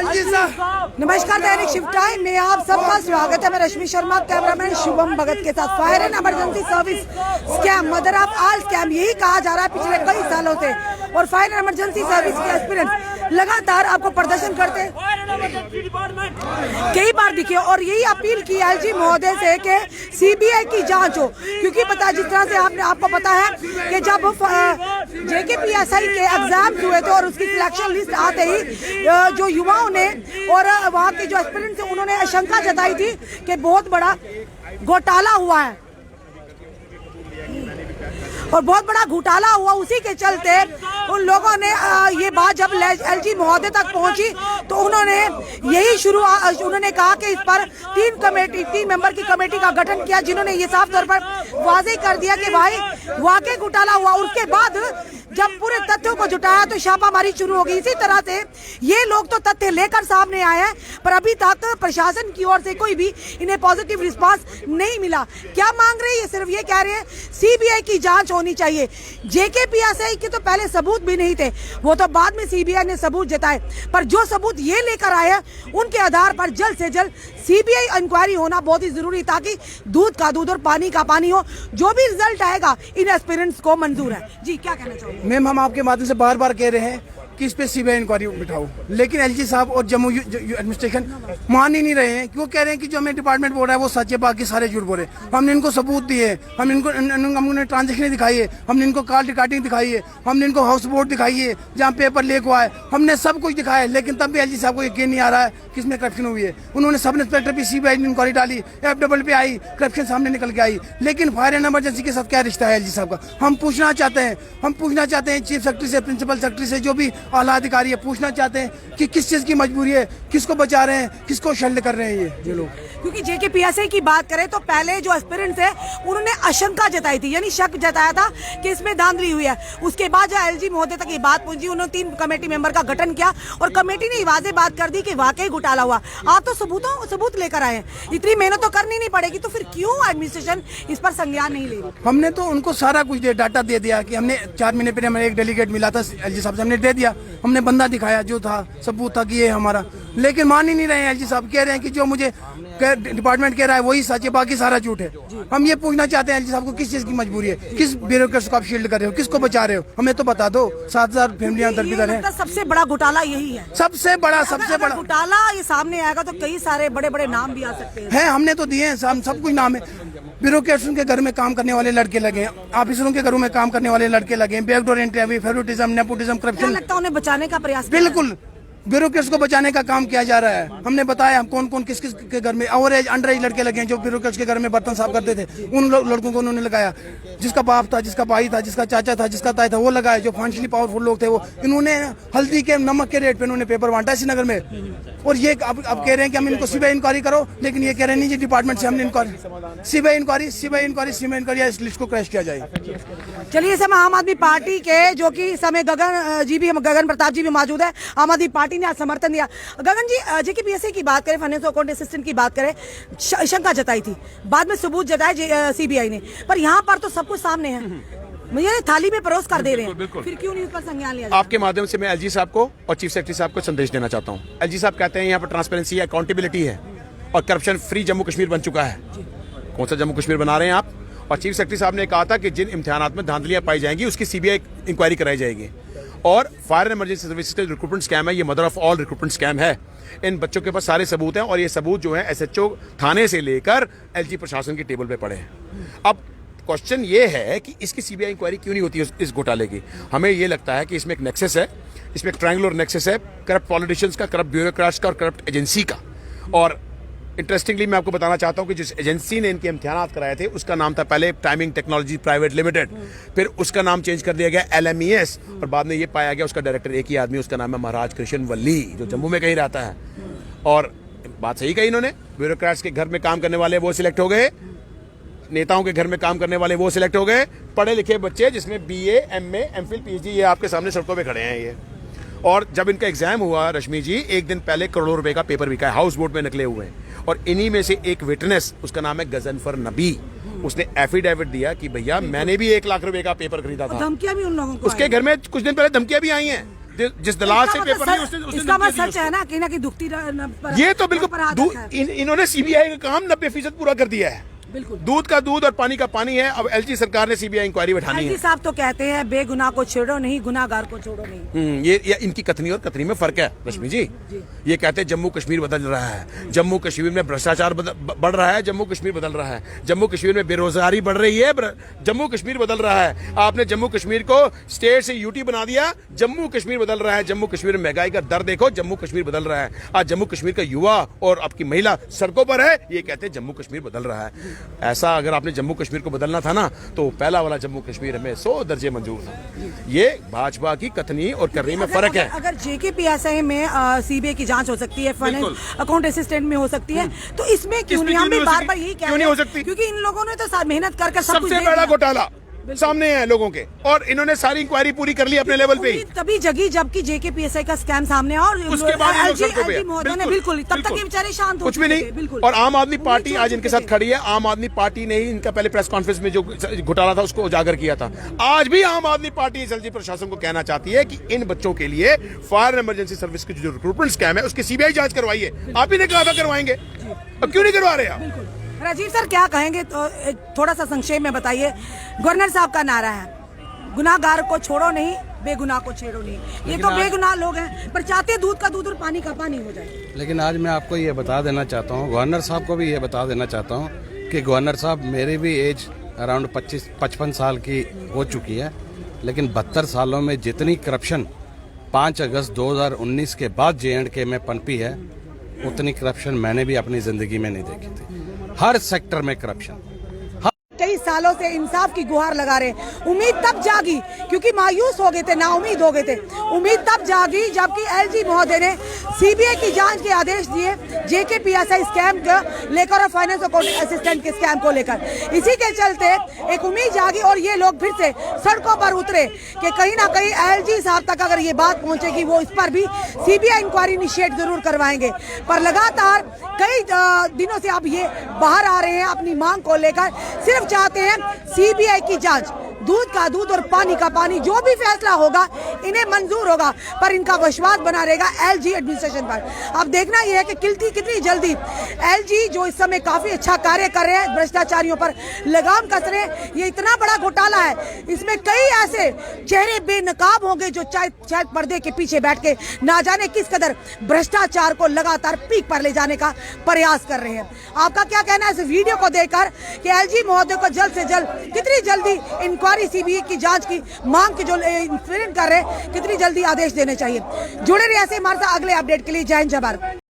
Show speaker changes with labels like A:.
A: नमस्कार, दैनिक shift time में आप सबका स्वागत है। मैं रश्मि शर्मा, कैमरामैन शुभम भगत के साथ। Fire and emergency service scam, mother of all scam, यही कहा जा रहा है पिछले कई सालों से। और फायर एंड इमरजेंसी सर्विस के एस्पिरेंट्स लगातार आपको प्रदर्शन करते कई बार दिखे और यही अपील की एलजी महोदय से कि सीबीआई की जांच हो, क्योंकि पता जिस तरह से आपको पता है कि जब जेकेपीएसआई के एग्जाम हुए थे और उसकी सिलेक्शन लिस्ट आते ही जो युवाओं ने और वहाँ के जो एस्पिरेंट्स थे उन्होंने आशंका जताई थी कि बहुत बड़ा घोटाला हुआ है और बहुत बड़ा घोटाला हुआ। उसी के चलते उन लोगों ने ये बात जब एलजी महोदय तक पहुंची तो उन्होंने कहा कि इस पर तीन मेंबर की कमेटी का गठन किया, जिन्होंने ये साफ तौर पर वाज़ेह कर दिया कि भाई वाकई घोटाला हुआ। उसके बाद जब पूरे तथ्यों को जुटाया तो छापामारी शुरू हो गई। इसी तरह से ये लोग तो तथ्य लेकर सामने आए हैं, पर अभी तक प्रशासन की ओर से कोई भी इन्हें पॉजिटिव रिस्पांस नहीं मिला। क्या मांग रहे हैं? सिर्फ ये कह रहे हैं सीबीआई की जांच होनी चाहिए। जेकेपीएसआई के तो पहले सबूत भी नहीं थे, वो तो बाद में सीबीआई ने सबूत जताए, पर जो सबूत ये लेकर आए हैं उनके आधार पर जल्द से जल्द सीबीआई इंक्वायरी होना बहुत ही जरूरी, ताकि दूध का दूध और पानी का पानी हो। जो भी रिजल्ट आएगा इन एस्पिरेंट्स को मंजूर है। जी, क्या कहना चाहोगे?
B: मैम, हम आपके माध्यम से बार बार कह रहे हैं कि इस पे सीबीआई इंक्वायरी बिठाओ, लेकिन एलजी साहब और जम्मू एडमिनिस्ट्रेशन मान ही नहीं रहे हैं। क्यों कह रहे हैं कि जो हमें डिपार्टमेंट बोल रहा है वो सच है, बाकी सारे झूठ बोल रहे हैं। हमने इनको सबूत दिए, हमने ट्रांजेक्शन दिखाई है, हमने इनको कॉल रिकॉर्डिंग दिखाई है, हमने इनको हाउस बोर्ड दिखाई है जहाँ पेपर लीक हुआ है, हमने सब कुछ दिखाया है, लेकिन तब भी एलजी साहब को यकीन नहीं आ रहा है कि इसमें करप्शन हुई है। उन्होंने सब इंस्पेक्टर भी सीबीआई ने इंक्वायरी डाली, FWD पे आई, करप्शन सामने निकल के आई, लेकिन फायर एंड इमरजेंसी के साथ क्या रिश्ता है एलजी साहब का? हम पूछना चाहते हैं चीफ सेक्रेटरी से, प्रिंसिपल सेक्रेटरी से, जो भी आला अधिकारी है, पूछना चाहते हैं कि किस चीज की मजबूरी है, किसको बचा रहे हैं, किसको शल्य कर रहे हैं ये लोग।
A: क्योंकि जेकेपीएसआई की बात करें तो पहले जो एस्पिरेंट्स है उन्होंने आशंका जताई थी, यानी शक जताया था कि इसमें धांधली हुई है। उसके बाद जो एलजी महोदय तक ये बात पहुंची, उन्होंने 3 कमेटी मेंबर का गठन किया और कमेटी ने वाज़ेह बात कर दी कि वाकई घोटाला हुआ। आप तो सबूत लेकर आए हैं, इतनी मेहनत तो करनी नहीं पड़ेगी, तो फिर क्यों एडमिनिस्ट्रेशन इस पर संज्ञान नहीं ले रही?
B: हमने तो उनको सारा कुछ डाटा दे दिया कि हमने 4 महीने पहले हमें एक डेलीगेट मिला था एलजी साहब से, हमने दे दिया, हमने बंदा दिखाया जो था, सबूत था कि ये हमारा, लेकिन मान ही नहीं रहे हैं। एलजी साहब कह रहे हैं कि जो मुझे डिपार्टमेट कह रहा है वही सच है, बाकी सारा झूठ है। हम ये पूछना चाहते हैं एलजी साहब को, किस चीज की मजबूरी है, किस ब्यूरोक्रेट्स को आप शील्ड कर रहे हो, किसको बचा रहे हो, हमें तो बता दो। 7000 फैमिलियां दरबदर हैं।
A: सबसे बड़ा घोटाला यही है,
B: सबसे बड़ा
A: घोटाला ये सामने आएगा तो कई सारे बड़े बड़े नाम भी आ सकते हैं।
B: हमने तो दिए हैं, सब कुछ नाम है। ब्यूरोक्रेट्स के घर में काम करने वाले लड़के लगे, ऑफिसरों के घरों में काम करने वाले लड़के लगे, backdoor entry, favouritism, nepotism, corruption.
A: लगता है उन्हें बचाने का प्रयास?
B: बिल्कुल, ब्यूरोक्रेट्स को बचाने का काम किया जा रहा है। हमने बताया हम कौन किस के घर में ओवर एज अंडर एज लड़के लगे हैं जो ब्यूरोक्रेट्स के घर में बर्तन साफ करते थे, उन लड़कों को उन्होंने लगाया। जिसका बाप था, जिसका भाई था, जिसका चाचा था, जिसका ताई था, वो लगाया। जो फाइनेंशियली पावरफुल लोग थे वो, इन्होंने हल्दी के नमक के रेट पे इन्होंने पेपर बांटा श्रीनगर में। और ये अब कह रहे हैं कि हम इनको सीबीआई इंक्वायरी करो, लेकिन ये कह रहे हैं नहीं जी डिपार्टमेंट से हमने इंक्वायरी, सीबीआई इंक्वायरी, इस लिस्ट को क्रैश किया जाए।
A: चलिए, समय आम आदमी पार्टी के जो कि समय गगन प्रताप जी भी मौजूद है, आम आदमी पार्टी ने आज समर्थन दिया। गगन जी, जेकेपीएसआई की बात करें, फाइनेंस अकाउंट असिस्टेंट की बात करें, शंका जताई थी, बाद में सबूत जताए सीबीआई ने, पर यहाँ पर तो सब कुछ सामने है, मुझे थाली में परोस कर दे रहे हैं, फिर क्यों नहीं उस पर संज्ञान लिया?
C: आपके माध्यम से मैं एलजी साहब को और चीफ सेक्रेटरी साहब को संदेश देना चाहता हूँ। एलजी साहब कहते हैं यहाँ पर ट्रांसपेरेंसी है, अकाउंटेबिलिटी है और करप्शन फ्री जम्मू कश्मीर बन चुका है। कौन सा जम्मू कश्मीर बना रहे हैं आप? और चीफ सेक्रेटरी साहब ने कहा था कि जिन इम्तिहानात में धांधलियां पाई जाएंगी उसकी सीबीआई इंक्वायरी कराई जाएगी। और फायर एंड इमरजेंसी सर्विसेज का रिक्रूटमेंट स्कैम है, ये mother of all recruitment scam है। इन बच्चों के पास सारे सबूत हैं और ये सबूत जो है एसएचओ थाने से लेकर एलजी प्रशासन की टेबल पे पड़े हैं। अब क्वेश्चन ये है कि इसकी सीबीआई इंक्वायरी क्यों नहीं होती है इस घोटाले की? हमें ये लगता है कि इसमें एक नेक्सस है, इसमें एक ट्रायंगुलर नेक्सस है, करप्ट पॉलिटिशियंस का, करप्ट ब्यूरोक्रेट्स का और करप्ट एजेंसी का। और इंटरेस्टिंगली मैं आपको बताना चाहता हूं कि जिस एजेंसी ने इनके इम्तिहानात कराए थे उसका नाम था पहले टाइमिंग टेक्नोलॉजी प्राइवेट लिमिटेड, फिर उसका नाम चेंज कर दिया गया LMES, और बाद में ये पाया गया उसका डायरेक्टर एक ही आदमी, उसका नाम है महाराज कृष्ण वल्ली, जो जम्मू में कहीं रहता है। और बात सही कही इन्होंने, ब्यूरोक्रेट्स के घर में काम करने वाले वो सिलेक्ट हो गए, नेताओं के घर में काम करने वाले वो सिलेक्ट हो गए, पढ़े लिखे बच्चे जिसमें BA, MA, MPhil, PhD ये आपके सामने सड़कों पे खड़े हैं ये। और जब इनका एग्जाम हुआ रश्मि जी, एक दिन पहले करोड़ों रुपए का पेपर बिका है, हाउस बोर्ड में निकले हुए हैं। और इन्हीं में से एक विटनेस, उसका नाम है गजनफर नबी, उसने एफिडेविट दिया कि भैया मैंने भी 1 लाख रुपए का पेपर खरीदा था।
A: धमकियां भी उन लोगों को,
C: उसके घर में कुछ दिन पहले धमकियां भी आई हैं। जिस दलाल से पेपर लिए
A: इसका मतलब सच है ना, कहीं ना कहीं दुखती
C: ये तो बिल्कुल इन्होंने सीबीआई का काम 90% पूरा कर दिया है।
A: बिल्कुल
C: दूध का दूध और पानी का पानी है। अब एलजी सरकार ने सीबीआई इंक्वायरी बैठानी है।
A: एलजी साहब तो कहते हैं बेगुनाह को छेड़ो नहीं, गुनाहगार को छोड़ो नहीं।
C: ये इनकी कथनी और कथनी में फर्क है रश्मि जी। ये कहते हैं जम्मू कश्मीर बदल रहा है, जम्मू कश्मीर में भ्रष्टाचार बढ़ रहा है, जम्मू कश्मीर बदल रहा है, जम्मू कश्मीर में बेरोजगारी बढ़ रही है, जम्मू कश्मीर बदल रहा है। आपने जम्मू कश्मीर को स्टेट से यूटी बना दिया, जम्मू कश्मीर बदल रहा है। जम्मू कश्मीर में महंगाई का दर देखो, जम्मू कश्मीर बदल रहा है। आज जम्मू कश्मीर का युवा और आपकी महिला सड़कों पर है, ये कहते हैं जम्मू कश्मीर बदल रहा है। ऐसा अगर आपने जम्मू कश्मीर को बदलना था ना, तो पहला वाला जम्मू कश्मीर हमें 100 दर्जे मंजूर था। ये भाजपा की कथनी और करनी में फर्क है।
A: अगर जेकेपीएसआई में सीबीआई की जांच हो सकती है, फाइनेंस अकाउंट असिस्टेंट में हो सकती है, तो इसमें क्यों नहीं? हम भी बार बार यही कह रहे हैं,
C: हो सकती?
A: क्योंकि इन लोगों ने तो मेहनत करके सब कुछ
C: सबसे बड़ा घोटाला सामने है लोगों के, और इन्होंने सारी इंक्वायरी पूरी कर ली अपने लेवल पे ही।
A: तभी जगी जबकि जेकेपीएसआई का स्कैम सामने और
C: उसके बाद
A: बिल्कुल तब तक ये बेचारे शांत हो
C: कुछ भी नहीं। और आम आदमी पार्टी आज इनके साथ खड़ी है। आम आदमी पार्टी ने ही इनका पहले प्रेस कॉन्फ्रेंस में जो घोटाला था उसको उजागर किया था। आज भी आम आदमी पार्टी एलजी प्रशासन को कहना चाहती है कि इन बच्चों के लिए फायर इमरजेंसी सर्विस की जो रिक्रूटमेंट स्कैम है उसकी सीबीआई जांच करवाइए। आप ही ने कहा था करवाएंगे, अब क्यों नहीं करवा रहे आप?
A: राजीव सर क्या कहेंगे, तो थोड़ा सा संक्षेप में बताइए। गवर्नर साहब का नारा है गुनाहगार को छोड़ो नहीं, बेगुनाह को छेड़ो नहीं। ये तो बेगुनाह लोग हैं, पर चाहते दूध का दूध और पानी का पानी हो जाए।
D: लेकिन आज मैं आपको ये बता देना चाहता हूँ, गवर्नर साहब को भी ये बता देना चाहता हूँ कि गवर्नर साहब, मेरी भी एज अराउंड 55 साल की हो चुकी है, लेकिन 72 सालों में जितनी करप्शन 5 अगस्त 2019 के बाद J&K में पनपी है, उतनी करप्शन मैंने भी अपनी जिंदगी में नहीं देखी थी। हर सेक्टर में करप्शन।
A: कई सालों से इंसाफ की गुहार लगा रहे। उम्मीद तब जागी क्योंकि मायूस हो गए थे, नाउमीद हो गए थे। उम्मीद तब जागी जबकि एलजी महोदय ने सीबीआई की जांच के आदेश दिए जेकेपीएसआई स्कैम का लेकर और फाइनेंस अकाउंट असिस्टेंट के स्कैम को लेकर। इसी के चलते एक उम्मीद जागी और ये लोग फिर से सड़कों पर उतरे कि कहीं ना कहीं एलजी साहब तक अगर ये बात पहुंचेगी वो इस पर भी सीबीआई इंक्वायरी इनिशिएट जरूर करवाएंगे। पर लगातार कई दिनों से अब ये बाहर आ रहे हैं अपनी मांग को लेकर, सिर्फ चाहते हैं सीबीआई की जांच। दूध का दूध और पानी का पानी, जो भी फैसला होगा इन्हें मंजूर होगा, पर इनका विश्वास बना रहेगा एलजी एडमिनिस्ट्रेशन पर। अब देखना यह है कि कितनी जल्दी एलजी, जो इस समय काफी अच्छा कार्य कर रहे हैं, भ्रष्टाचारियों पर लगाम कस रहे हैं। ये इतना बड़ा घोटाला है, इसमें कई ऐसे चेहरे बेनकाब होंगे जो शायद पर्दे के पीछे बैठ के ना जाने किस कदर भ्रष्टाचार को लगातार पीक पर ले जाने का प्रयास कर रहे हैं। आपका क्या कहना है इस वीडियो को देखकर कि एलजी महोदय को जल्द से जल्द, कितनी जल्दी इंक्वायरी सीबीआई की जांच की मांग की जो कर रहे हैं, कितनी जल्दी आदेश देने चाहिए? जुड़े रहिए ऐसे हमारे साथ अगले अपडेट के लिए। जय हिंद, जय भारत।